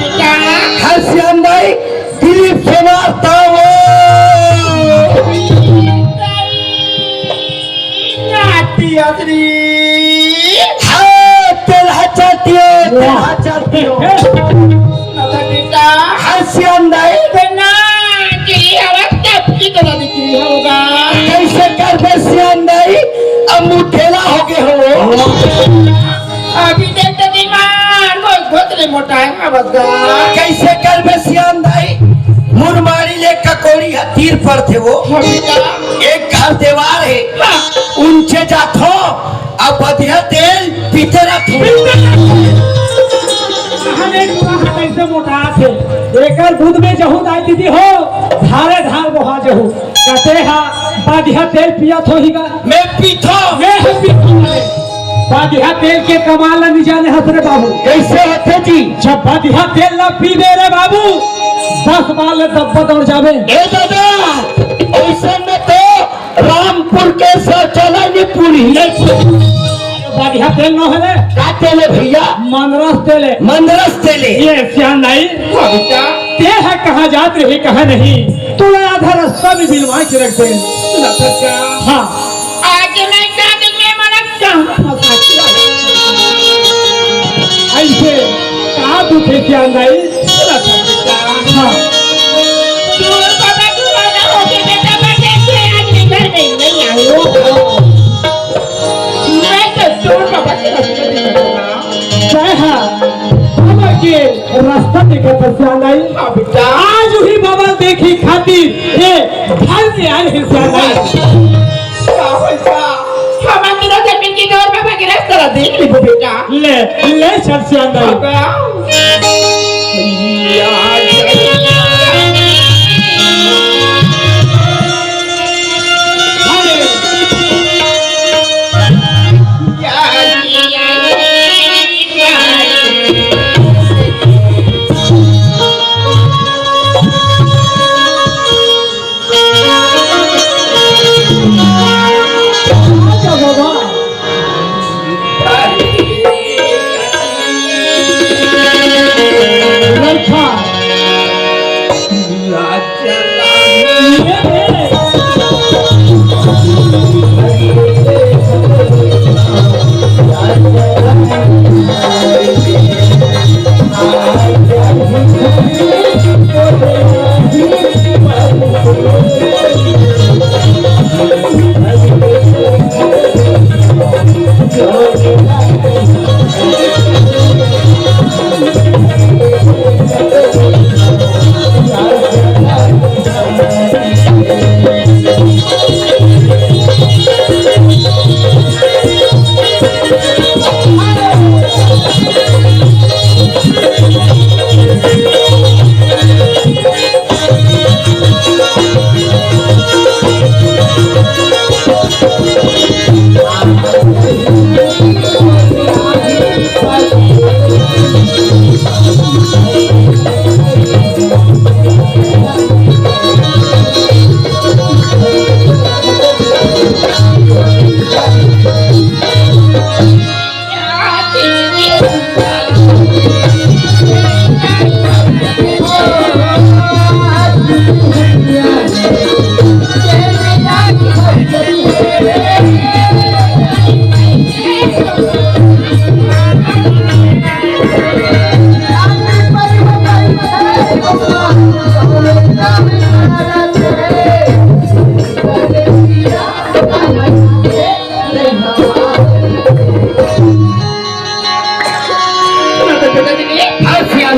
श्याम भाई दिलीप से मारता हो चाहती हो श्याम भाई कैसे कर दे श्याम भाई अब मुठेला हो गए हो अभी देखते दिमाग बहुत मोटा है कैसे कर दे श्याम भाई मुरमारी ले ककोड़ी तीर पर थे वो एक घर दीवार है ऊंचे जातो अब बढ़िया तेल पीते कैसे मोटा थे एकर दूध में जहू दाई दीदी हो धारे धार बहा जहू कहते हा बढ़िया तेल पिया थो ही का मैं पीठो बढ़िया तेल के कमाल नहीं जाने हसरे बाबू कैसे होते जी जब बढ़िया तेल ना पी दे रे बाबू 10 बाल दब्बा दौड़ जावे ए दादा ऐसे में तो रामपुर के शौचालय पूरी बढ़िया तेल न है का तेले भैया मंदरस तेले ये श्याम नहीं ते है कहाँ जात रही कहाँ नहीं तो आधा रास्ता भी बिलवा के रखते हाँ ऐसे कहाँ दुखे श्याम नहीं हाँ रास्ता देखा था नहीं आज ही बाबा देखी खातिर ये घर में आए हैं जमीन की दौर बाबा की रास्ता देख ली बेटा ले चल श्याम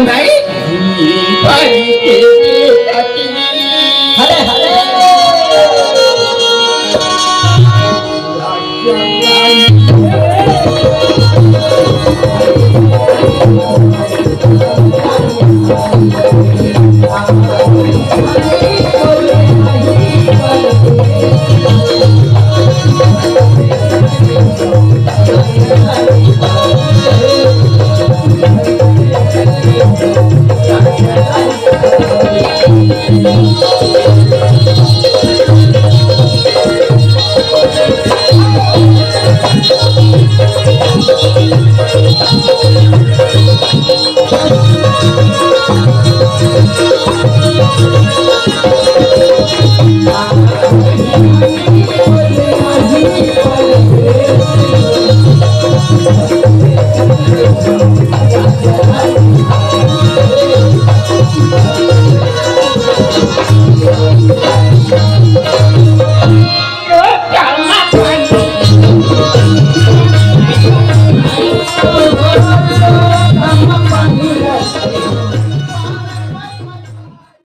नहीं